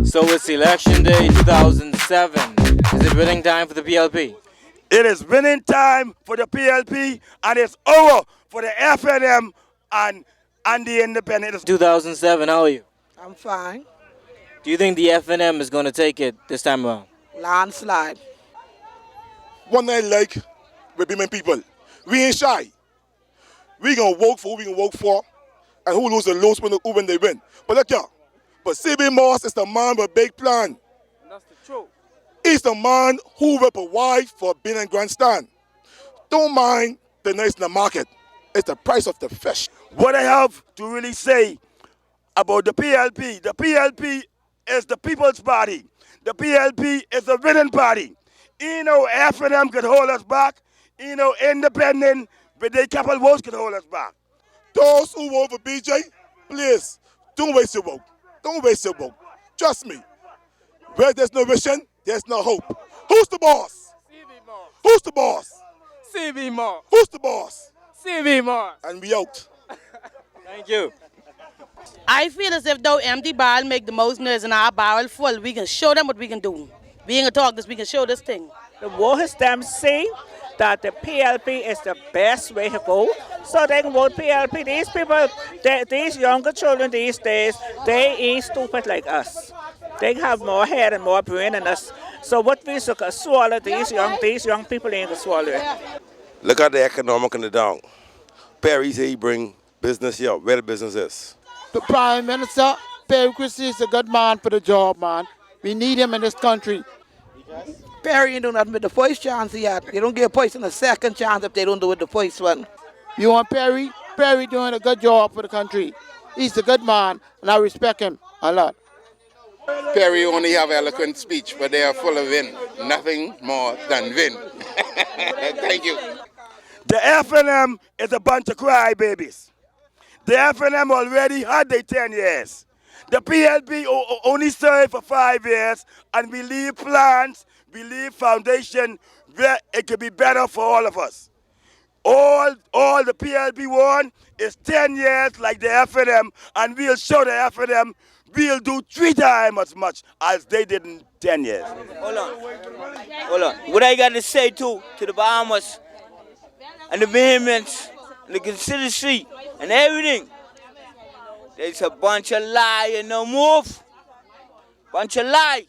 So it's election day 2007. Is it winning time for the PLP? It is winning time for the PLP, and it's over for the FNM and the independents. 2007, how are you? I'm fine. Do you think the FNM is going to take it this time around? Landslide. One night like we be my people. We ain't shy. We gonna work for who we gonna work for, and who lose the lose when they win. But look here, but CB Moss is the man with a big plan. That's the truth. He's the man who will provide for Bain and grandstand. Don't mind the nice in the market. It's the price of the fish. What I have to really say about the PLP is the people's party. The PLP is a winning party. FNM could hold us back. Independent with their couple votes could hold us back. Those who vote for BJ, please, don't waste your vote. Don't waste your vote. Trust me. Where there's no vision, there's no hope. Who's the boss? CB Moss. Who's the boss? CB Moss. Who's the boss? CB Moss. And we out. Thank you. I feel as if though empty barrel make the most noise and our barrel full, we can show them what we can do. Being a talk this, we can show this thing. The voters them see that the PLP is the best way to go, so they can vote PLP. These people, these younger children these days, they ain't stupid like us. They have more head and more brain than us. So what we should swallow, these young people ain't gonna swallow it. Look at the economic in the down. Perry say he bring business here. Where the business is? The Prime Minister, Perry Christie, is a good man for the job, man. We need him in this country. Perry ain't doing nothing with the first chance yet. They don't give a person a second chance if they don't do it the first one. You want Perry? Perry doing a good job for the country. He's a good man, and I respect him a lot. Perry only have eloquent speech, but they are full of win. Nothing more than win. Thank you. The FNM is a bunch of crybabies. The FNM already had their 10 years. The PLP only served for 5 years, and we leave plans, we leave foundation where it could be better for all of us. All the PLP want is 10 years like the FNM, and we'll show the FNM we'll do 3 times as much as they did in 10 years. Hold on. What I got to say to the Bahamas and the Bahamians and the constituency and everything, there's a bunch of lie and no move. Bunch of lie.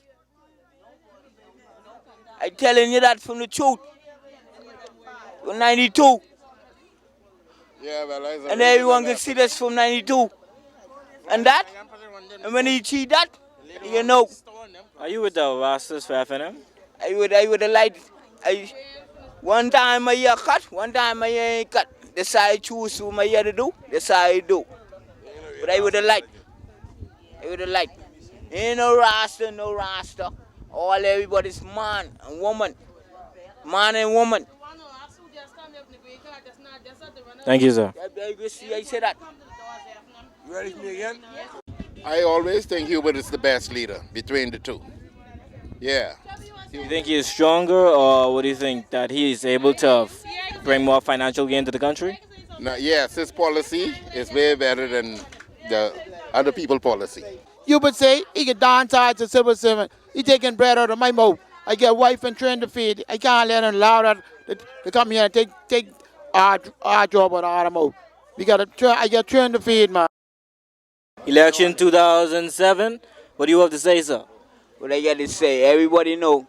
I'm telling you that from the truth. From 92. Yeah, well, and everyone can see this from 92. And that, and when he see that, you know. Are you with the rosters for FNM? I would have liked, one time my year cut, one time my year ain't cut. That's how I choose who my year to do, that's how I do. But I would have liked. Ain't no roster. All everybody's man and woman. Man and woman. Thank you, sir. I say that. You ready for me again? I always think Hubert is the best leader between the two. Yeah. Do you think he is stronger, or what do you think, that he is able to bring more financial gain to the country? Now, yes, his policy is way better than the other people's policy. You would say he can dance as a civil servant. He taking bread out of my mouth. I get a wife and children to feed. I can't let him allow that to come here and take our job out of our mouth. I get children to feed, man. Election 2007. What do you have to say, sir? What I got to say, everybody know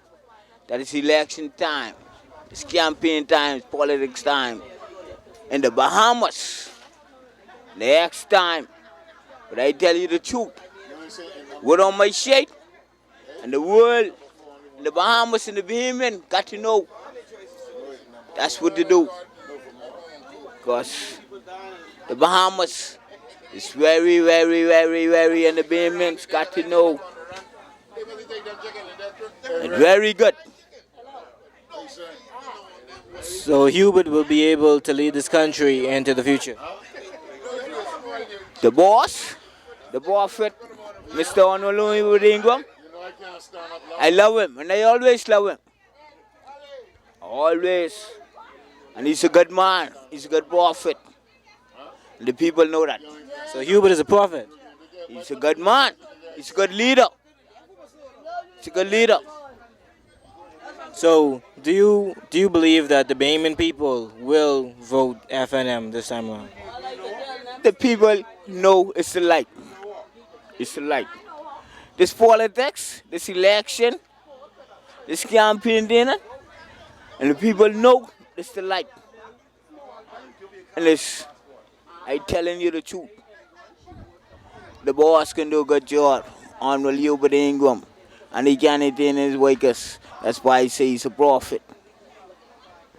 that it's election time. It's campaign time, it's politics time. In the Bahamas, next time. But I tell you the truth. What on my shade, and the world, and the Bahamas and the Bahamian got to know. That's what to do. Because the Bahamas is very, very, very, very, and the Bahamians got to know. And very good. So Hubert will be able to lead this country into the future. The boss, the prophet, Mr. Onolui Udingwam, I love him, and I always love him. Always. And he's a good man. He's a good prophet. And the people know that. So Hubert is a prophet? He's a good man. He's a good leader. He's a good leader. So, do you believe that the Bahamian people will vote FNM this time around? The people know it's the light. It's the light. This politics, this election, this campaign dinner, and the people know it's the light. And it's, I telling you the truth. The boss can do a good job on the Liu Ingram, and he can't entertain his wakers. That's why I say he's a prophet.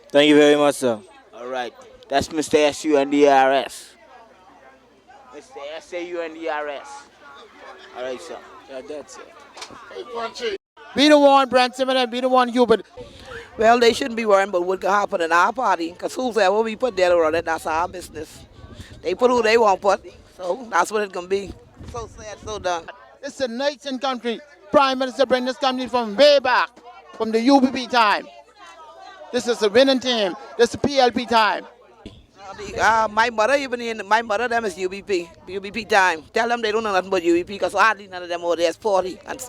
Thank you very much, sir. All right, that's Mr. SU and the RS. Mr. SAU and the RS. All right, sir. Yeah, that's it. We don't want Brent Simmons, we don't want Hubert. Well, they shouldn't be worrying about what can happen in our party, because whoever we put there to run it, that's our business. They put who they want put, so that's what it's going to be. So sad, so done. It's a nation country. Prime Minister bring this country from way back, from the UPP time. This is a winning team. This is PLP time. My mother, my mother, them is UBP time. Tell them they don't know nothing about UBP, because hardly none of them over there is 40. And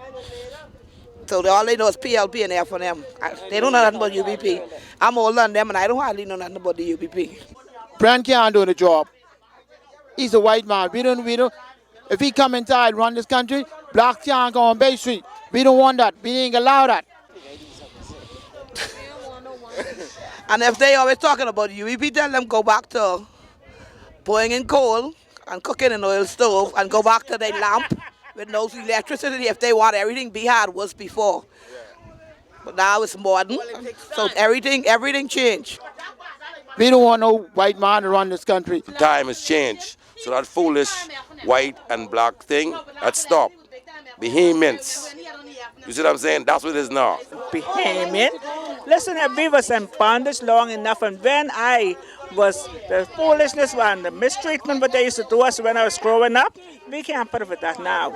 so all they know is PLP and F&M. They don't know nothing about UBP. I'm older than them, and I don't hardly know nothing about the UBP. Brent can't do the job. He's a white man. We don't. If he come inside, run this country, black can't go on Bay Street. We don't want that. We ain't allow that. And if they always talking about UBP, tell them go back to pouring in coal and cooking in oil stove and go back to their lamp with no electricity if they want everything be had was before. But now it's modern, so everything changed. We don't want no white man to run this country. Time has changed. So that foolish white and black thing, that stopped. Bahamians. You see what I'm saying? That's what it is now. Bahamian. Listen, we was in bondage long enough, and when I was, the foolishness and the mistreatment what they used to do us when I was growing up, we can't put up with that now.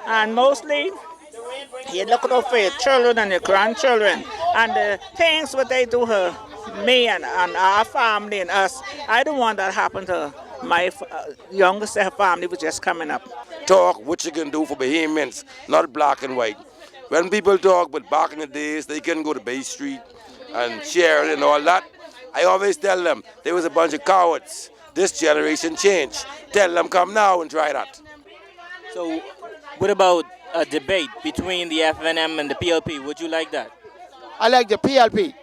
And mostly, you look out for your children and your grandchildren, and the things what they do to me and our family and us, I don't want that to happen to my youngest family which is coming up. Talk what you can do for Bahamians, not black and white. When people talk, but back in the days, they couldn't go to Bay Street and share it and all that. I always tell them, they was a bunch of cowards. This generation changed. Tell them, come now and try that. So, what about a debate between the FNM and the PLP? Would you like that? I like the PLP.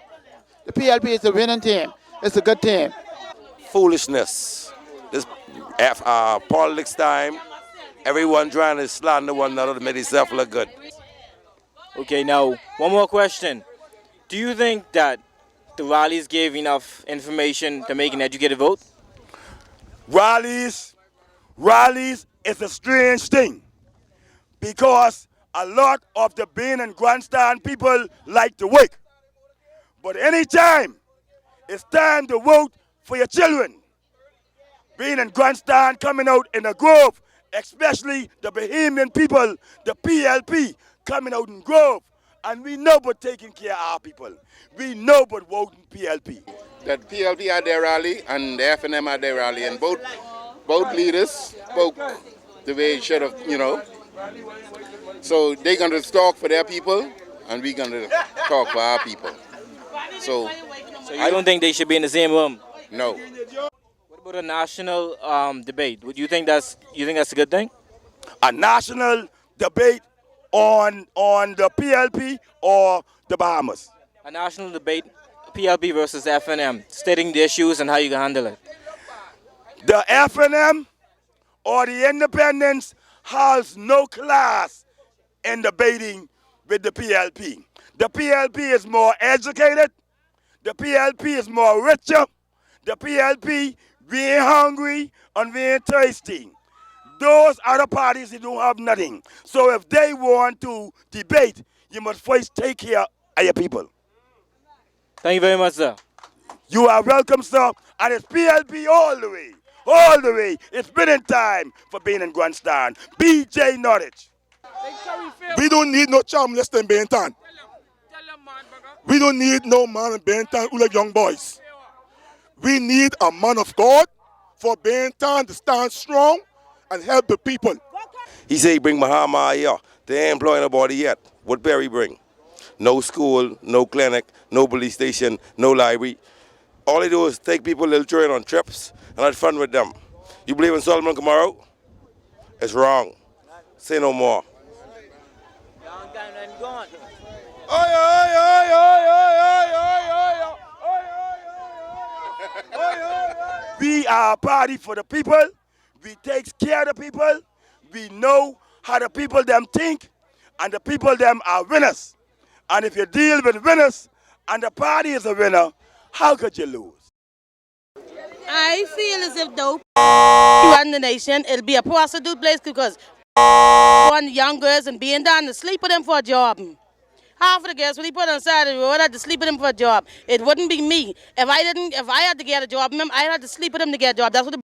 The PLP is a winning team. It's a good team. Foolishness. This politics time, everyone trying to slander one another to make themselves look good. Okay, now, one more question. Do you think that the rallies gave enough information to make an educated vote? Rallies is a strange thing because a lot of the Bain and grandstand people like to work. But anytime it's time to vote for your children, Bain and grandstand coming out in the grove, especially the Bahamian people, the PLP coming out in grove, and we know but taking care of our people. We know but voting PLP. That PLP had their rally and the FNM had their rally, and both leaders spoke the way it should have, So they're going to talk for their people, and we're going to talk for our people. So you don't think they should be in the same room? No. What about a national debate? Would you think that's a good thing? A national debate on the PLP or the Bahamas? A national debate, PLP versus FNM, stating the issues and how you can handle it. The FNM or the independents has no class in debating with the PLP. The PLP is more educated. The PLP is more richer. The PLP, we ain't hungry and we ain't thirsty. Those other parties, they don't have nothing. So if they want to debate, you must first take care of your people. Thank you very much, sir. You are welcome, sir. And it's PLP all the way. All the way. It's been in time for Bain and grandstand. BJ Norwich. We don't need no charm less than Baintown. We don't need no man in Baintown who like young boys. We need a man of God for Baintown to stand strong and help the people. He said he bring Bahama here. They ain't employing nobody yet. what Perry bring? No school, no clinic, no police station, no library. All they do is take people, little children on trips and have fun with them. You believe in Solomon tomorrow? It's wrong. Say no more. We are a party for the people. We take care of the people. We know how the people them think, and the people them are winners. And if you deal with winners and the party is a winner, how could you lose? I feel as if though run the nation, it'll be a prostitute place because one young girls and being done to sleep with them for a job. Half of the girls when he put on the side of the road had to sleep with him for a job. It wouldn't be me. If I had to get a job, I had to sleep with him to get a job. That's what the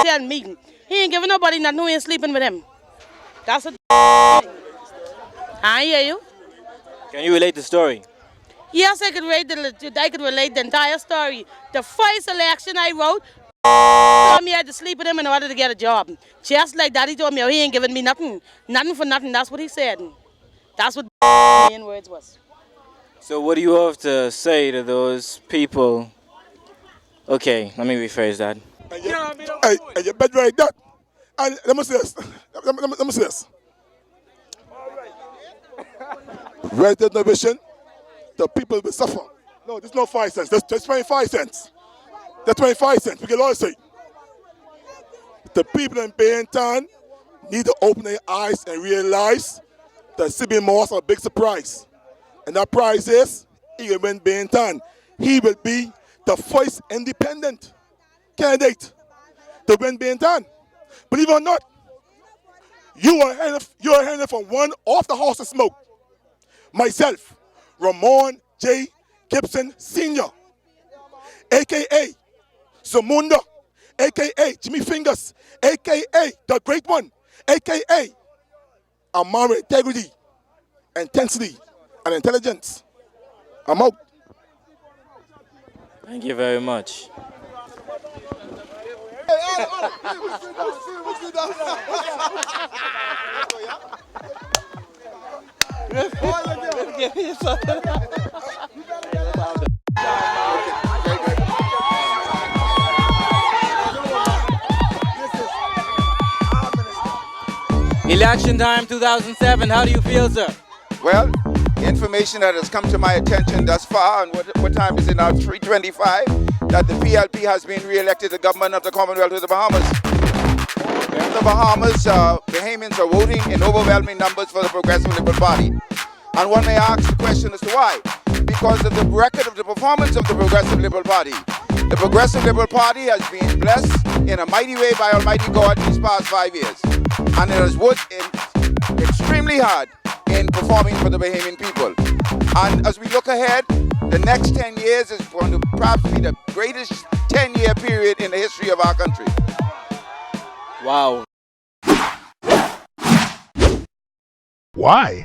tell me. He ain't giving nobody nothing who ain't sleeping with him. That's what I hear you. Can you relate the story? Yes, I could relate the entire story. The first election I wrote, told me I had to sleep with him in order to get a job. Just like that, he told me, oh, he ain't giving me nothing. Nothing for nothing. That's what he said. That's what the main words was. So what do you have to say to those people? Okay, let me rephrase that. And you bet right that. And let me say this. Let me say this. Where there's no vision, the people will suffer. No, there's no 5 cents. There's 25 cents. That's 25 cents. We can always say. The people in Bain need to open their eyes and realize that CB Moss is a big surprise. And that prize is, he will win Bain. He will be the first independent candidate to win Bain. Believe it or not, you are hearing from one off the house of smoke. Myself, Ramon J. Gibson Sr., a.k.a. Zamunda, a.k.a. Jimmy Fingers, a.k.a. The Great One, a.k.a. a man with integrity, intensity, and intelligence. I'm out. Thank you very much. Election time 2007, how do you feel, sir? Well, information that has come to my attention thus far, and what time is it now, 3:25, that the PLP has been re-elected the government of the Commonwealth of the Bahamas. In the Bahamas, Bahamians are voting in overwhelming numbers for the Progressive Liberal Party. And one may ask the question as to why. Because of the record of the performance of the Progressive Liberal Party. The Progressive Liberal Party has been blessed in a mighty way by Almighty God these past 5 years. And it has worked extremely hard in performing for the Bahamian people. And as we look ahead, the next 10 years is going to perhaps be the greatest 10-year period in the history of our country. Wow. Why?